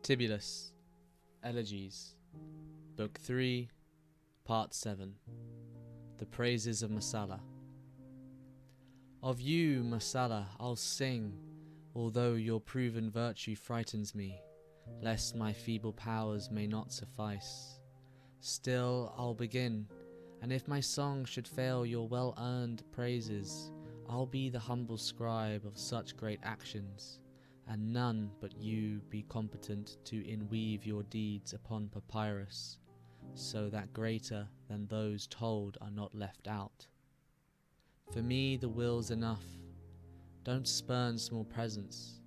Tibullus, Elegies, Book 3, Part 7, The Praises of Masala. Of you, Masala, I'll sing, although your proven virtue frightens me, lest my feeble powers may not suffice. Still I'll begin, and if my song should fail your well-earned praises, I'll be the humble scribe of such great actions, and none but you be competent to inweave your deeds upon papyrus, so that greater than those told are not left out. For me the will's enough. Don't spurn small presents.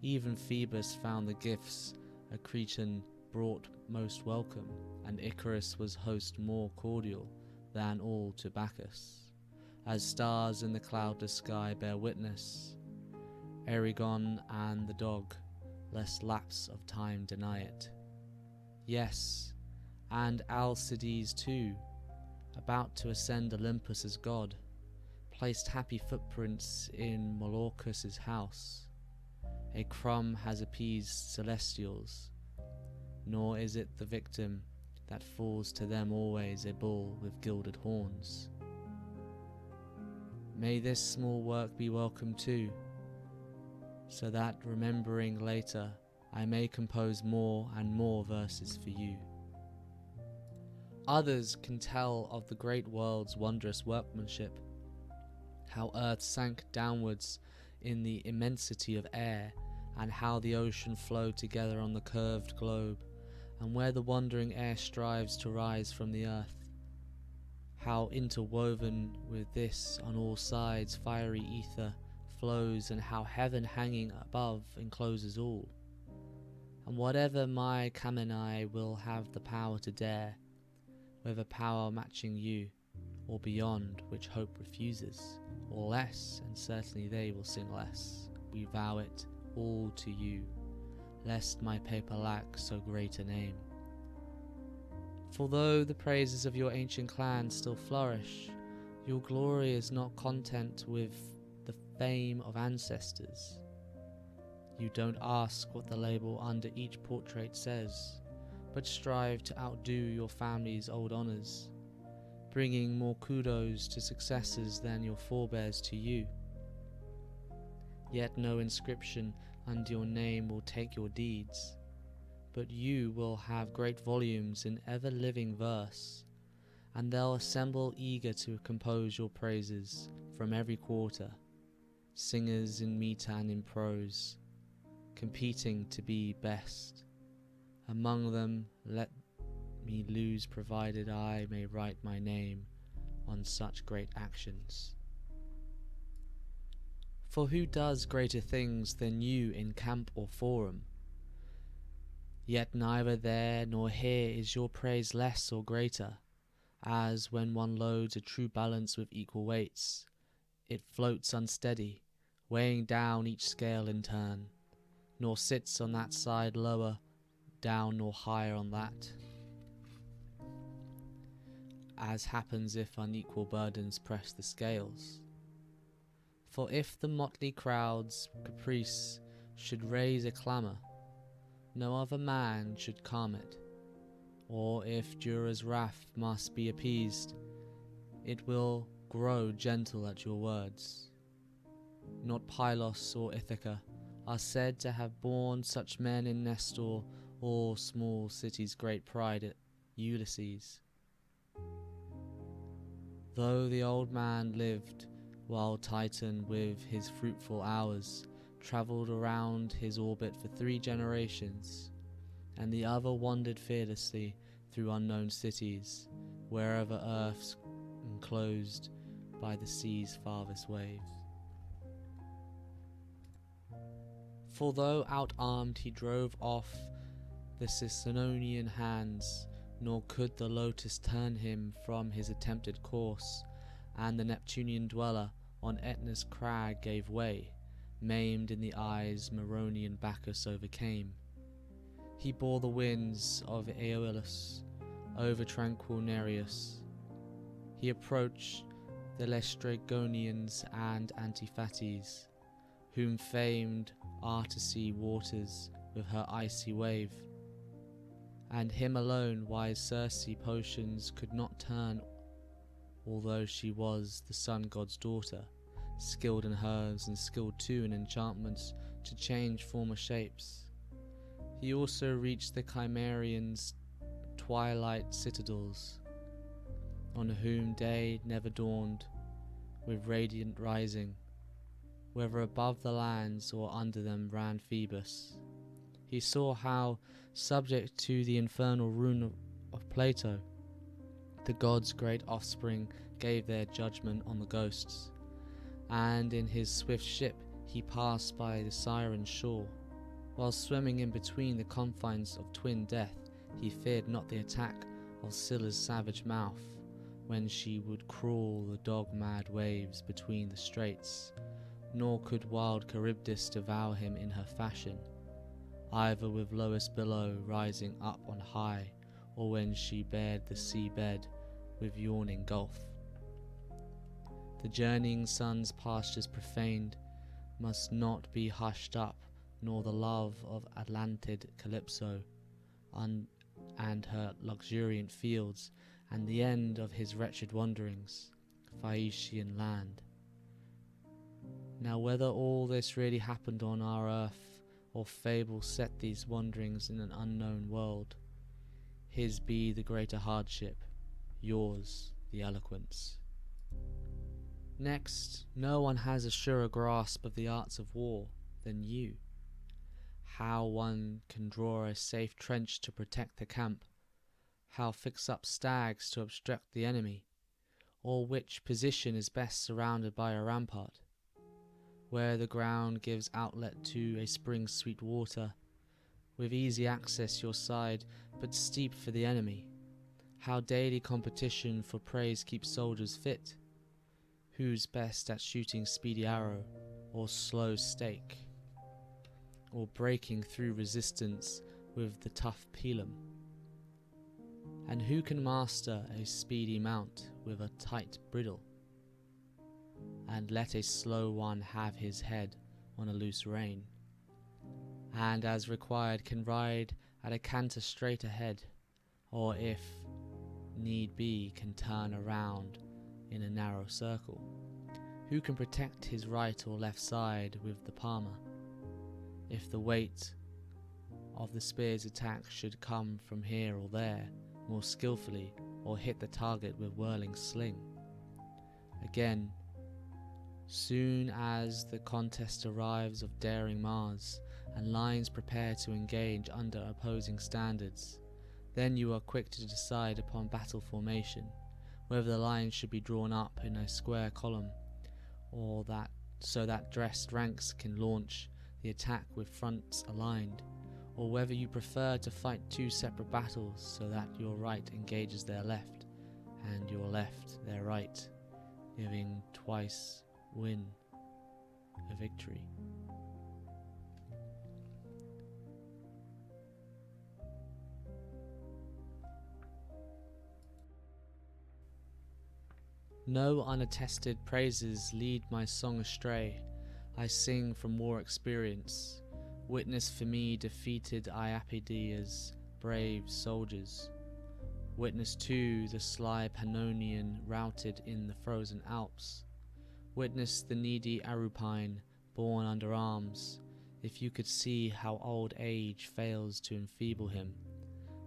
Even Phoebus found the gifts a Cretan brought most welcome, and Icarus was host more cordial than all to Bacchus, as stars in the cloudless sky bear witness, Eragon and the dog, lest lapse of time deny it. Yes, and Alcides too, about to ascend Olympus as god, placed happy footprints in Molorcus's house. A crumb has appeased celestials, nor is it the victim that falls to them always a bull with gilded horns. May this small work be welcome too, so that remembering later I may compose more and more verses for you. Others can tell of the great world's wondrous workmanship, how earth sank downwards in the immensity of air, and how the ocean flowed together on the curved globe, and where the wandering air strives to rise from the earth, how interwoven with this on all sides fiery ether flows, and how heaven hanging above encloses all. And whatever my Kameni will have the power to dare, whether power matching you, or beyond which hope refuses, or less, and certainly they will sing less, we vow it all to you, lest my paper lack so great a name. For though the praises of your ancient clan still flourish, your glory is not content with the fame of ancestors. You don't ask what the label under each portrait says, but strive to outdo your family's old honours, bringing more kudos to successors than your forebears to you. Yet no inscription under your name will take your deeds, but you will have great volumes in ever-living verse, and they'll assemble eager to compose your praises from every quarter, singers in metre and in prose, competing to be best. Among them let me lose, provided I may write my name on such great actions. For who does greater things than you in camp or forum? Yet neither there nor here is your praise less or greater, as when one loads a true balance with equal weights, it floats unsteady, weighing down each scale in turn, nor sits on that side lower down nor higher on that, as happens if unequal burdens press the scales. For if the motley crowd's caprice should raise a clamour, no other man should calm it, or if jurors' wrath must be appeased, it will grow gentle at your words. Not Pylos or Ithaca are said to have borne such men in Nestor, or small cities' great pride at Ulysses. Though the old man lived, while Titan with his fruitful hours travelled around his orbit for 3 generations, and the other wandered fearlessly through unknown cities, wherever earth's enclosed by the sea's farthest waves. For though out-armed he drove off the Ciceronian hands, nor could the lotus turn him from his attempted course, and the Neptunian dweller on Aetna's crag gave way, maimed in the eyes Meronian Bacchus overcame. He bore the winds of Aeolus over tranquil Nereus. He approached the Laestrygonians and Antiphates, whom famed Artesy waters with her icy wave. And him alone wise Circe potions could not turn, although she was the sun god's daughter, skilled in herbs and skilled too in enchantments to change former shapes. He also reached the Chimerians' twilight citadels, on whom day never dawned with radiant rising, whether above the lands or under them ran Phoebus. He saw how, subject to the infernal rune of Plato, the gods' great offspring gave their judgment on the ghosts, and in his swift ship he passed by the Siren's shore. While swimming in between the confines of twin death, he feared not the attack of Scylla's savage mouth, when she would crawl the dog-mad waves between the straits, nor could wild Charybdis devour him in her fashion, either with lowest billow rising up on high, or when she bared the sea bed with yawning gulf. The journeying sun's pastures profaned must not be hushed up, nor the love of Atlantid Calypso and her luxuriant fields, and the end of his wretched wanderings, Phaeacian land. Now whether all this really happened on our earth, or fable set these wanderings in an unknown world, his be the greater hardship, yours the eloquence. Next, no one has a surer grasp of the arts of war than you. How one can draw a safe trench to protect the camp, how fix up stags to obstruct the enemy, or which position is best surrounded by a rampart, where the ground gives outlet to a spring's sweet water, with easy access your side, but steep for the enemy. How daily competition for praise keeps soldiers fit, who's best at shooting speedy arrow, or slow stake, or breaking through resistance with the tough pilum, and who can master a speedy mount with a tight bridle, and let a slow one have his head on a loose rein, and as required can ride at a canter straight ahead, or if need be can turn around in a narrow circle, who can protect his right or left side with the palmer, if the weight of the spear's attack should come from here or there more skillfully, or hit the target with whirling sling. Again, soon as the contest arrives of daring Mars, and lines prepare to engage under opposing standards, then you are quick to decide upon battle formation, whether the lines should be drawn up in a square column, or that so that dressed ranks can launch the attack with fronts aligned, or whether you prefer to fight two separate battles so that your right engages their left, and your left their right, giving twice win a victory. No unattested praises lead my song astray. I sing from war experience. Witness for me defeated Iapedea's brave soldiers. Witness too the sly Pannonian routed in the frozen Alps. Witness the needy Arupine borne under arms. If you could see how old age fails to enfeeble him,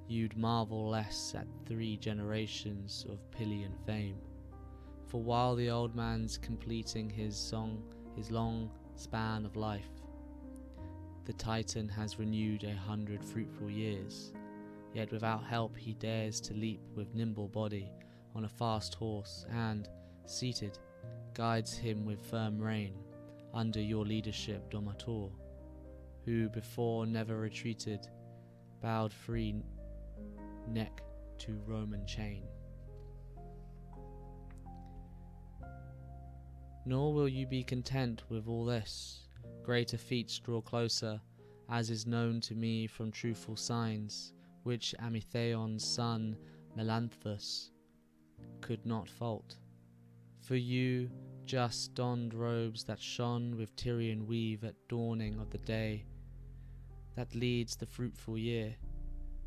you'd marvel less at 3 generations of Pylian fame. For while the old man's completing his long span of life, the Titan has renewed 100 fruitful years. Yet without help he dares to leap with nimble body on a fast horse, and, seated, guides him with firm rein, under your leadership, Domator, who before never retreated, bowed free neck to Roman chain. Nor will you be content with all this. Greater feats draw closer, as is known to me from truthful signs, which Amythaon's son Melanthus could not fault. For you just donned robes that shone with Tyrian weave at dawning of the day, that leads the fruitful year,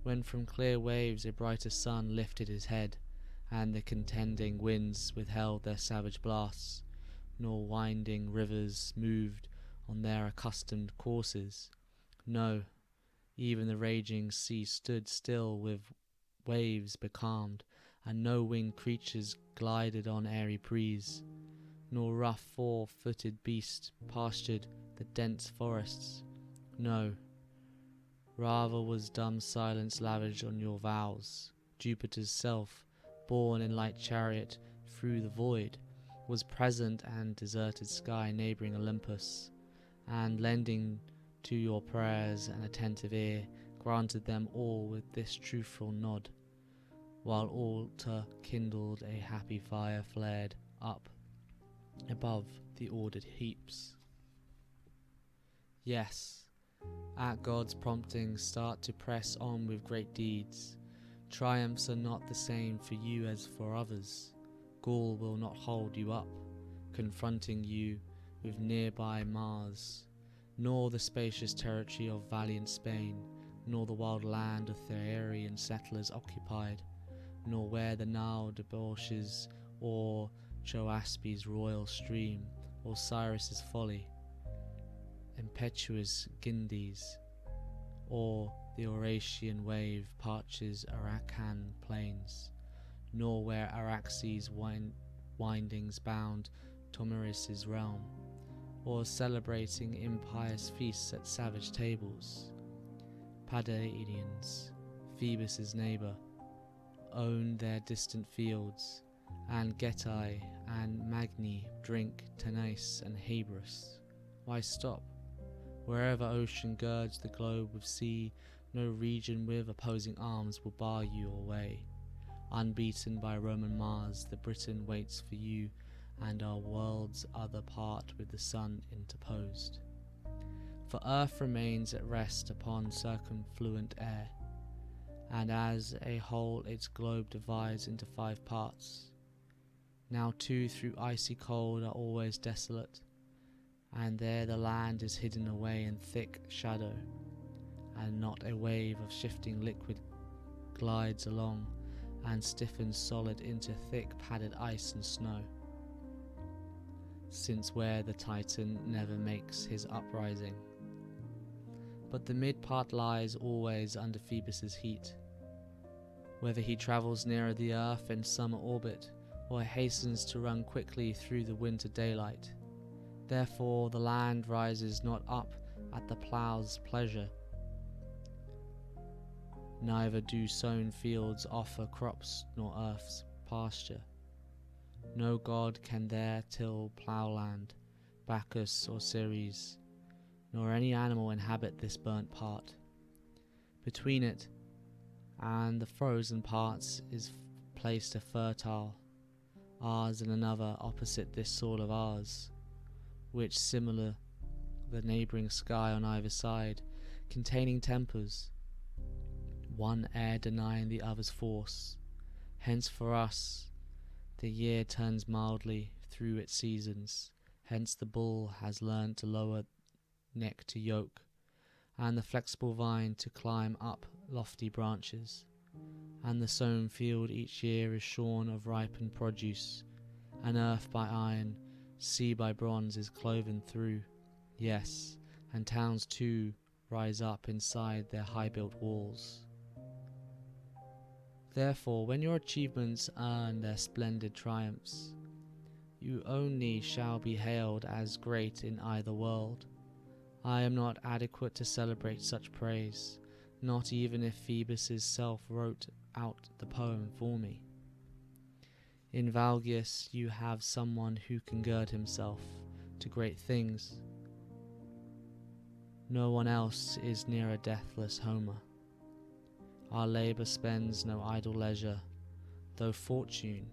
when from clear waves a brighter sun lifted his head, and the contending winds withheld their savage blasts, nor winding rivers moved on their accustomed courses. No, even the raging sea stood still with waves becalmed, and no winged creatures glided on airy breeze, nor rough four-footed beast pastured the dense forests. No, rather was dumb silence lavished on your vows. Jupiter's self, borne in light chariot through the void, was present and deserted sky neighbouring Olympus, and lending to your prayers an attentive ear, granted them all with this truthful nod, while altar kindled a happy fire flared up above the ordered heaps. Yes, at God's prompting start to press on with great deeds. Triumphs are not the same for you as for others. Gaul will not hold you up, confronting you with nearby Mars, nor the spacious territory of valiant Spain, nor the wild land of Therian settlers occupied, nor where the Nile debauches, or Choaspi's royal stream, or Cyrus's folly, impetuous Gindes, or the Eurasian wave parches Arakan plains, nor where Araxes' windings bound Tomiris' realm, or celebrating impious feasts at savage tables. Padaidians, Phoebus' neighbour, own their distant fields, and Getae and Magni drink Tanais and Hebrus. Why stop? Wherever ocean girds the globe with sea, no region with opposing arms will bar you away. Unbeaten by Roman Mars, the Briton waits for you, and our world's other part with the sun interposed. For earth remains at rest upon circumfluent air, and as a whole its globe divides into 5 parts. Now 2 through icy cold are always desolate, and there the land is hidden away in thick shadow, and not a wave of shifting liquid glides along and stiffens solid into thick padded ice and snow, since where the Titan never makes his uprising. But the mid-part lies always under Phoebus' heat, whether he travels nearer the earth in summer orbit, or hastens to run quickly through the winter daylight. Therefore the land rises not up at the plough's pleasure, neither do sown fields offer crops nor earth's pasture. No god can there till ploughland, Bacchus or Ceres, nor any animal inhabit this burnt part. Between it and the frozen parts is placed a fertile, ours and another opposite this soil of ours, which similar the neighbouring sky on either side, containing tempers, one air denying the other's force. Hence for us the year turns mildly through its seasons, hence the bull has learned to lower neck to yoke, and the flexible vine to climb up lofty branches, and the sown field each year is shorn of ripened produce, and earth by iron, sea by bronze is cloven through. Yes, and towns too rise up inside their high-built walls. Therefore, when your achievements earn their splendid triumphs, you only shall be hailed as great in either world. I am not adequate to celebrate such praise, not even if Phoebus' self wrote out the poem for me. In Valgius you have someone who can gird himself to great things. No one else is near a deathless Homer. Our labour spends no idle leisure, though fortune,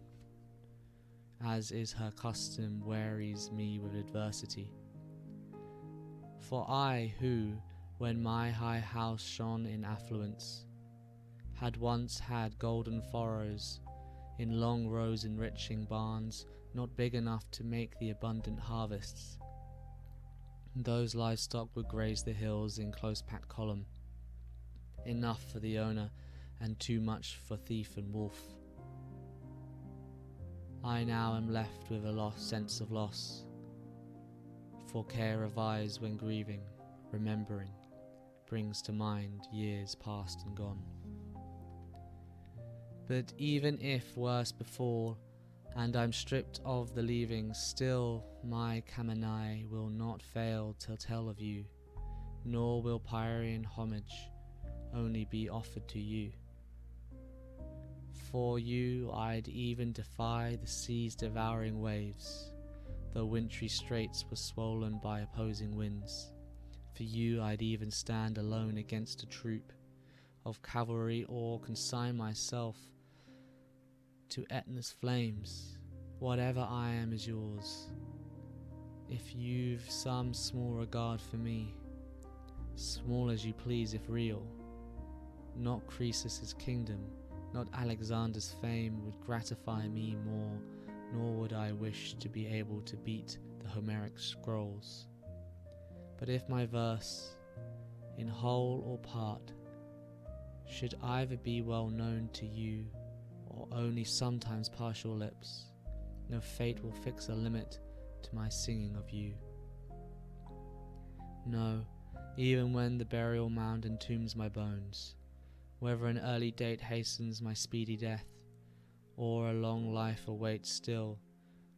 as is her custom, wearies me with adversity. For I, who, when my high house shone in affluence, had once had golden furrows in long rows enriching barns, not big enough to make the abundant harvests, Those livestock would graze the hills in close-packed column, enough for the owner and too much for thief and wolf. I now am left with a lost sense of loss, for care of eyes when grieving, remembering, brings to mind years past and gone. But even if worse befall, and I'm stripped of the leavings, still my Kameni will not fail to tell of you, nor will Pyrian homage only be offered to you. For you I'd even defy the sea's devouring waves, though wintry straits were swollen by opposing winds. For you I'd even stand alone against a troop of cavalry, or consign myself to Etna's flames. Whatever I am is yours, if you've some small regard for me, small as you please if real. Not Croesus's kingdom, not Alexander's fame would gratify me more, nor would I wish to be able to beat the Homeric scrolls. But if my verse, in whole or part, should either be well known to you, or only sometimes partial lips, no fate will fix a limit to my singing of you. No, even when the burial mound entombs my bones, whether an early date hastens my speedy death, or a long life awaits still,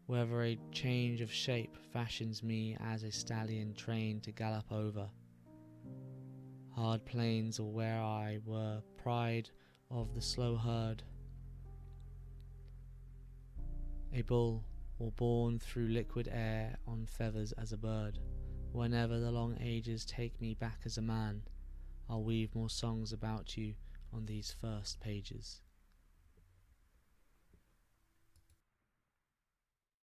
whether a change of shape fashions me as a stallion trained to gallop over hard plains, or where I were pride of the slow herd, a bull, or borne through liquid air on feathers as a bird. Whenever the long ages take me back as a man, I'll weave more songs about you on these first pages.